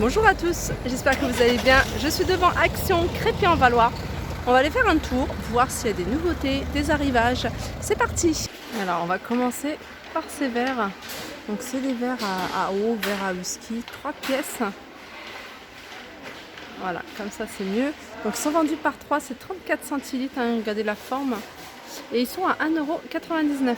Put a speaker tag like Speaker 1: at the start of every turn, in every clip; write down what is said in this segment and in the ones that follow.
Speaker 1: Bonjour à tous, j'espère que vous allez bien. Je suis devant Action Crépy-en-Valois. On va aller faire un tour, voir s'il y a des nouveautés, des arrivages. C'est parti. Alors on va commencer par ces verres. Donc c'est des verres à eau, verres à whisky, 3 pièces. Voilà, comme ça c'est mieux. Donc ils sont vendus par 3, c'est 34 centilitres, hein, regardez la forme. Et ils sont à 1,99 €.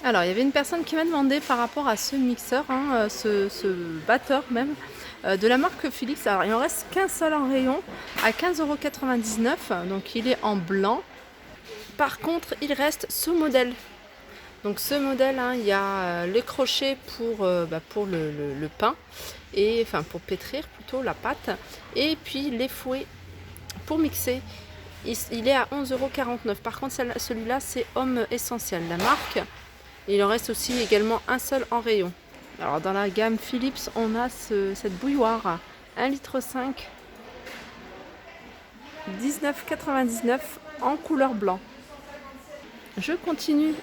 Speaker 1: Alors, il y avait une personne qui m'a demandé par rapport à ce mixeur, hein, ce batteur même, de la marque Philips. Alors, il en reste qu'un seul en rayon à 15,99 €. Donc, il est en blanc. Par contre, il reste ce modèle. Donc, ce modèle, hein, il y a les crochets pour le pain, et enfin pour pétrir plutôt la pâte, et puis les fouets pour mixer. Il est à 11,49 €. Par contre, celui-là, c'est Homme Essentiel, la marque. Il en reste aussi également un seul en rayon. Alors dans la gamme Philips, on a cette bouilloire 1,5 litre, 19,99 € en couleur blanc. Je continue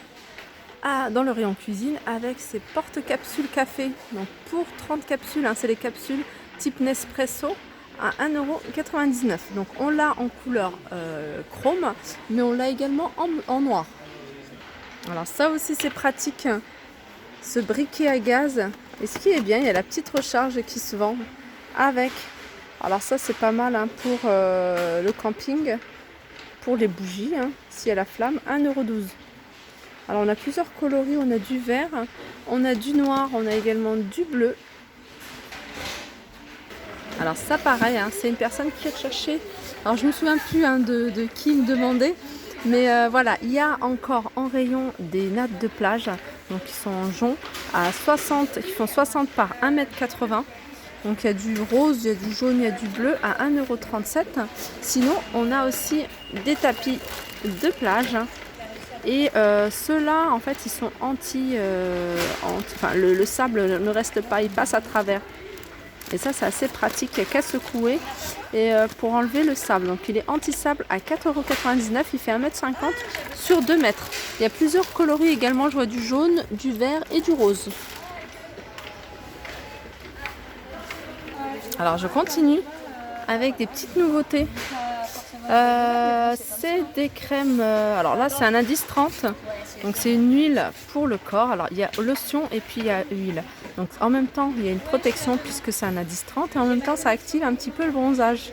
Speaker 1: dans le rayon cuisine avec ces porte-capsules café. Donc pour 30 capsules, hein, c'est les capsules type Nespresso à 1,99 €. Donc on l'a en couleur chrome, mais on l'a également en noir. Alors ça aussi c'est pratique, ce briquet à gaz. Et ce qui est bien, il y a la petite recharge qui se vend avec. Alors ça c'est pas mal, hein, pour le camping, pour les bougies, hein, s'il y a la flamme, 1,12 €. Alors on a plusieurs coloris, on a du vert, on a du noir, on a également du bleu. Alors ça pareil, hein, c'est une personne qui recherchait, alors je me souviens plus, hein, de qui me demandait. Mais voilà, il y a encore en rayon des nattes de plage, donc qui sont en jonc, à 60, qui font 60 par 1,80 m. Donc il y a du rose, il y a du jaune, il y a du bleu à 1,37 €. Sinon, on a aussi des tapis de plage. Et ceux-là, en fait, ils sont enfin, le sable ne reste pas, il passe à travers. Et ça, c'est assez pratique, il n'y a qu'à secouer et pour enlever le sable. Donc il est anti-sable à 4,99 €, il fait 1,50 m sur 2 mètres. Il y a plusieurs coloris également, je vois du jaune, du vert et du rose. Alors je continue avec des petites nouveautés. C'est des crèmes, alors là c'est un indice 30, donc c'est une huile pour le corps. Alors il y a lotion et puis il y a huile, donc en même temps il y a une protection puisque c'est un indice 30, et en même temps ça active un petit peu le bronzage.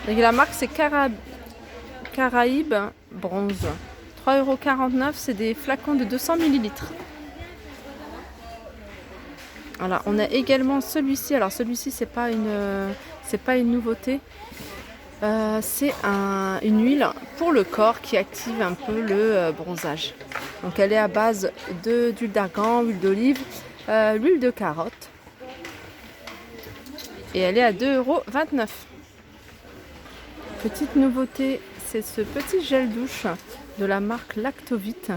Speaker 1: Donc la marque c'est Caraïbes Bronze, 3,49 €, c'est des flacons de 200 ml. Alors on a également celui-ci, alors celui-ci c'est pas une nouveauté. C'est une huile pour le corps qui active un peu le bronzage. Donc elle est à base d'huile d'argan, huile d'olive, l'huile de carotte. Et elle est à 2,29 €. Petite nouveauté, c'est ce petit gel douche de la marque Lactovite.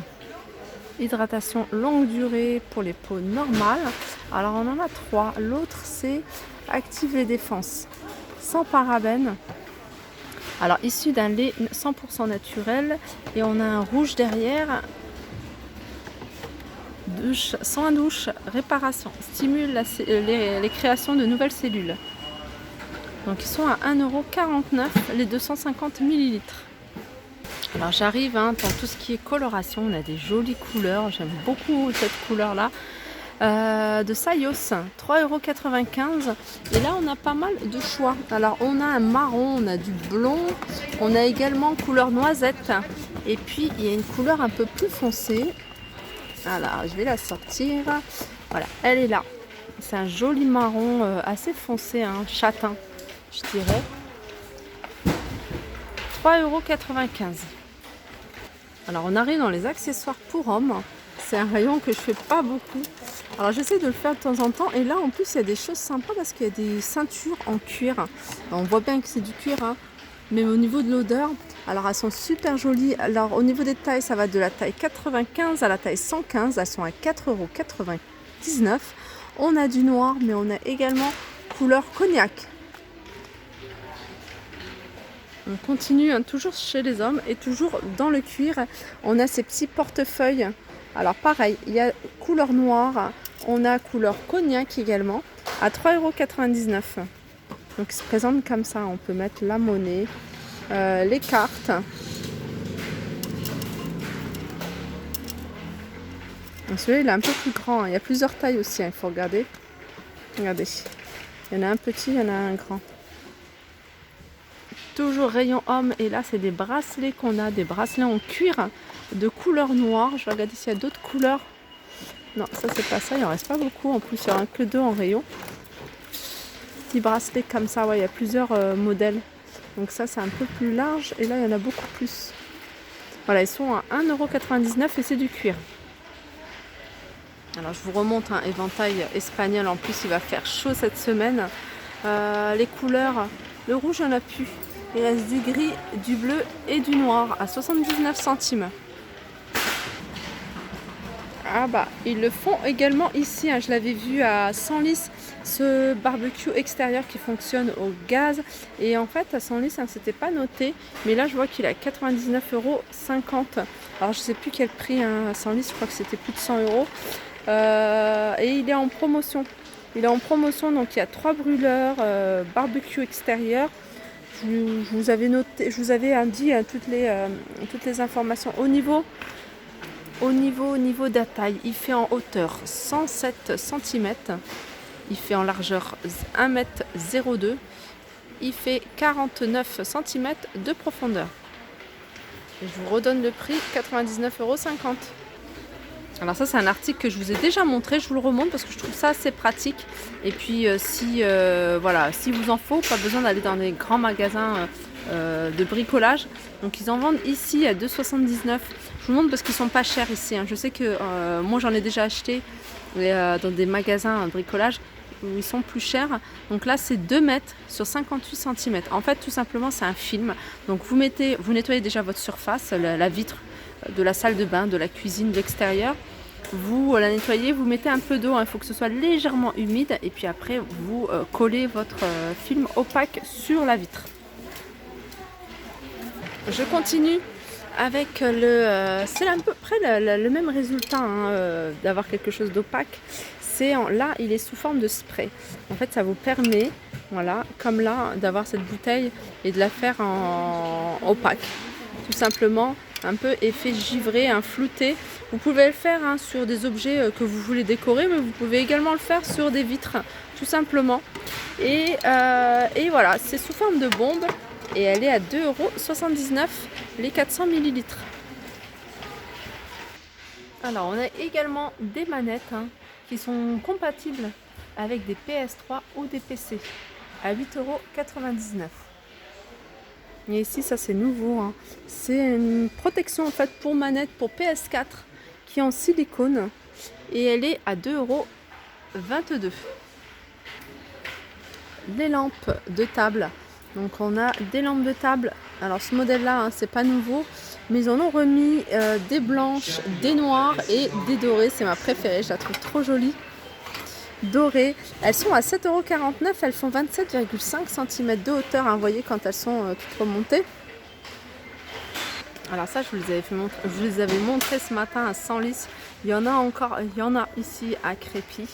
Speaker 1: Hydratation longue durée pour les peaux normales. Alors on en a 3. L'autre c'est Active les défenses, sans parabènes. Alors issu d'un lait 100% naturel, et on a un rouge derrière. Douche, sans douche, réparation, stimule les créations de nouvelles cellules. Donc ils sont à 1,49 € les 250 ml. Alors j'arrive, hein, dans tout ce qui est coloration, on a des jolies couleurs, j'aime beaucoup cette couleur là. De Sayos, 3,95 €. Et là on a pas mal de choix. Alors on a un marron, on a du blond, on a également couleur noisette, et puis il y a une couleur un peu plus foncée. Alors je vais la sortir. Voilà, elle est là. C'est un joli marron assez foncé, hein, châtain je dirais. 3,95 €. Alors on arrive dans les accessoires pour hommes. C'est un rayon que je fais pas beaucoup. Alors j'essaie de le faire de temps en temps, et là en plus il y a des choses sympas parce qu'il y a des ceintures en cuir. Alors, on voit bien que c'est du cuir, hein, mais au niveau de l'odeur, alors elles sont super jolies. Alors au niveau des tailles, ça va de la taille 95 à la taille 115, elles sont à 4,99 €. On a du noir, mais on a également couleur cognac. On continue, hein, toujours chez les hommes et toujours dans le cuir. On a ces petits portefeuilles Alors pareil, il y a couleur noire, on a couleur cognac également, à 3,99 €. Donc il se présente comme ça, on peut mettre la monnaie, les cartes. Celui-là il est un peu plus grand, il y a plusieurs tailles aussi, il faut regarder. Regardez, il y en a un petit, il y en a un grand. Toujours rayon homme, et là c'est des bracelets qu'on a, des bracelets en cuir de couleur noire. Je vais regarder s'il y a d'autres couleurs. Non, ça c'est pas ça, il en reste pas beaucoup, en plus il n'y en a que 2 en rayon. Petits bracelets comme ça, ouais, il y a plusieurs modèles. Donc ça c'est un peu plus large, et là il y en a beaucoup plus. Voilà, ils sont à 1,99 € et c'est du cuir. Alors je vous remonte un éventail espagnol, en plus il va faire chaud cette semaine. Les couleurs, le rouge il n'y en a plus. Il reste du gris, du bleu et du noir à 79 centimes. Ah bah, ils le font également ici, hein. Je l'avais vu à Senlis, ce barbecue extérieur qui fonctionne au gaz. Et en fait, à Senlis, hein, c'était pas noté, mais là je vois qu'il est à 99,50 €. Alors je sais plus quel prix, hein, à Senlis, je crois que c'était plus de 100 €. Et il est en promotion. Il est en promotion, donc il y a 3 brûleurs barbecue extérieur. Je vous avais noté, je vous avais dit toutes les informations au niveau de la taille. Il fait en hauteur 107 cm, il fait en largeur 1,02 m, il fait 49 cm de profondeur. Et je vous redonne le prix, 99,50 €. Alors ça c'est un article que je vous ai déjà montré, je vous le remonte parce que je trouve ça assez pratique. Et puis voilà, si vous en faut, pas besoin d'aller dans des grands magasins de bricolage. Donc ils en vendent ici à 2,79 €. Je vous montre parce qu'ils sont pas chers ici, hein. Je sais que moi j'en ai déjà acheté dans des magasins de bricolage où ils sont plus chers. Donc là c'est 2 mètres sur 58 cm. En fait tout simplement c'est un film. Donc vous nettoyez déjà votre surface, la vitre de la salle de bain, de la cuisine, de l'extérieur. Vous la nettoyez, vous mettez un peu d'eau, hein, il faut que ce soit légèrement humide, et puis après vous collez votre film opaque sur la vitre. Je continue avec c'est à peu près le même résultat, hein, d'avoir quelque chose d'opaque. Là il est sous forme de spray. En fait ça vous permet, voilà, comme là, d'avoir cette bouteille et de la faire en opaque. Tout simplement, un peu effet givré, un flouté. Vous pouvez le faire, hein, sur des objets que vous voulez décorer, mais vous pouvez également le faire sur des vitres, tout simplement. Et voilà, c'est sous forme de bombe et elle est à 2,79 € les 400 ml. Alors on a également des manettes, hein, qui sont compatibles avec des PS3 ou des PC à 8,99 €. Et ici ça c'est nouveau, hein. C'est une protection en fait pour manette pour PS4 qui est en silicone et elle est à 2,22 €. Les lampes de table, donc on a des lampes de table. Alors ce modèle là, hein, c'est pas nouveau, mais ils en ont remis des blanches, des noires et des dorées. C'est ma préférée, je la trouve trop jolie. Dorées, elles sont à 7,49 €, elles font 27,5 cm de hauteur, hein, vous voyez, quand elles sont toutes remontées. Alors ça je vous les avais montré ce matin à Senlis. Il y en a ici à Crépy.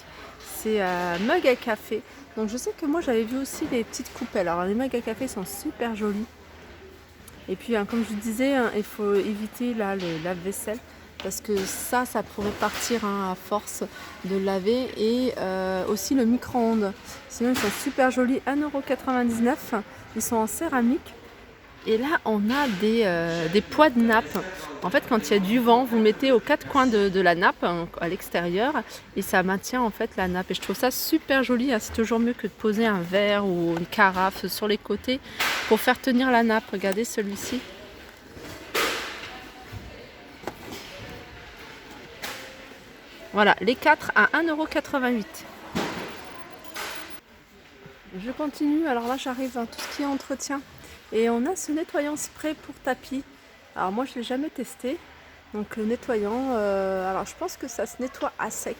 Speaker 1: C'est mug à café. Donc je sais que moi j'avais vu aussi les petites coupelles. Alors les mugs à café sont super jolis. Et puis hein, comme je vous disais, hein, il faut éviter là le lave-vaisselle, parce que ça pourrait partir, hein, à force de laver. Et aussi le micro-ondes. Sinon ils sont super jolis, 1,99 €. Ils sont en céramique. Et là on a des poids de nappe. En fait quand il y a du vent, vous le mettez aux 4 coins de la nappe, hein, à l'extérieur, et ça maintient en fait la nappe. Et je trouve ça super joli, hein. C'est toujours mieux que de poser un verre ou une carafe sur les côtés pour faire tenir la nappe. Regardez celui-ci. Voilà, les 4 à 1,88 €. Je continue, alors là j'arrive à tout ce qui est entretien. Et on a ce nettoyant spray pour tapis. Alors moi je ne l'ai jamais testé. Donc le nettoyant, alors je pense que ça se nettoie à sec.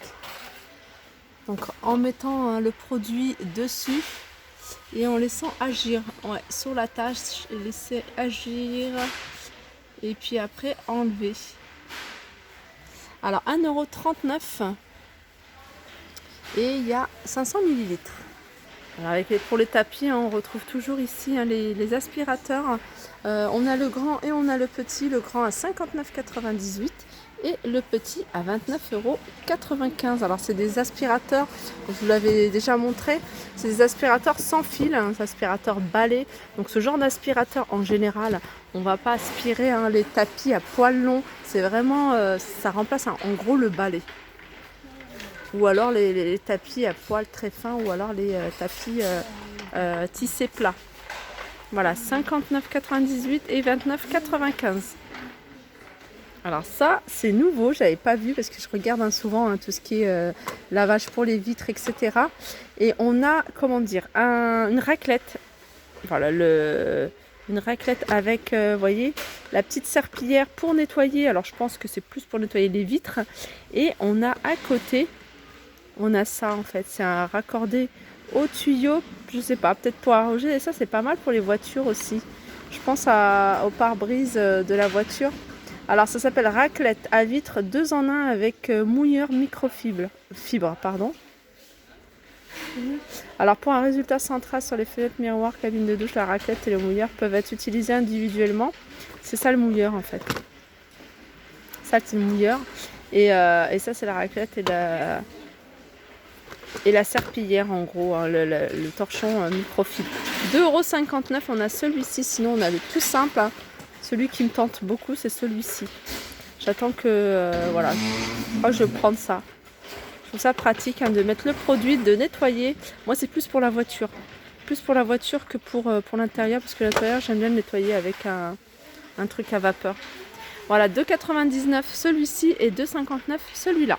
Speaker 1: Donc en mettant, hein, le produit dessus et en laissant agir, ouais, sur la tâche, laisser agir et puis après enlever. Alors 1,39 € et il y a 500 millilitres. Alors pour les tapis, hein, on retrouve toujours ici hein, les aspirateurs. On a le grand et on a le petit. Le grand à 59,98 € et le petit à 29,95 €. Alors c'est des aspirateurs, je vous l'avais déjà montré, c'est des aspirateurs sans fil, hein, des aspirateurs balais. Donc ce genre d'aspirateur en général, on va pas aspirer hein, les tapis à poils longs. C'est vraiment, ça remplace hein, en gros le balai. Ou alors les tapis à poils très fins, ou alors les tapis tissés plats. Voilà, 59,98 et 29,95. Alors ça, c'est nouveau, j'avais pas vu parce que je regarde hein, souvent hein, tout ce qui est lavage pour les vitres, etc. Et on a, comment dire, une raclette. Voilà, une raclette avec, vous voyez, la petite serpillière pour nettoyer. Alors je pense que c'est plus pour nettoyer les vitres. Et on a à côté, on a ça en fait, c'est un raccordé au tuyau, je sais pas, peut-être pour arronger. Et ça, c'est pas mal pour les voitures aussi. Je pense au pare-brise de la voiture. Alors ça s'appelle raclette à vitre 2 en 1 avec mouilleur microfibre. Pardon. Alors pour un résultat central sur les fenêtres, miroirs, cabine de douche, la raclette et le mouilleur peuvent être utilisés individuellement. C'est ça le mouilleur en fait. Ça c'est le mouilleur. Et ça c'est la raclette et la serpillière en gros, hein, le torchon microfibre. 2,59 € on a celui-ci, sinon on a le tout simple. Hein. Celui qui me tente beaucoup, c'est celui-ci. J'attends que, voilà, je crois que je vais prendre ça. Je trouve ça pratique hein, de mettre le produit, de nettoyer. Moi, c'est plus pour la voiture. Plus pour la voiture que pour l'intérieur, parce que l'intérieur, j'aime bien le nettoyer avec un truc à vapeur. Voilà, 2,99 € celui-ci et 2,59 € celui-là.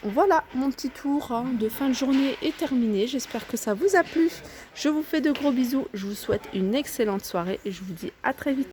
Speaker 1: Voilà, mon petit tour hein, de fin de journée est terminé. J'espère que ça vous a plu. Je vous fais de gros bisous. Je vous souhaite une excellente soirée et je vous dis à très vite.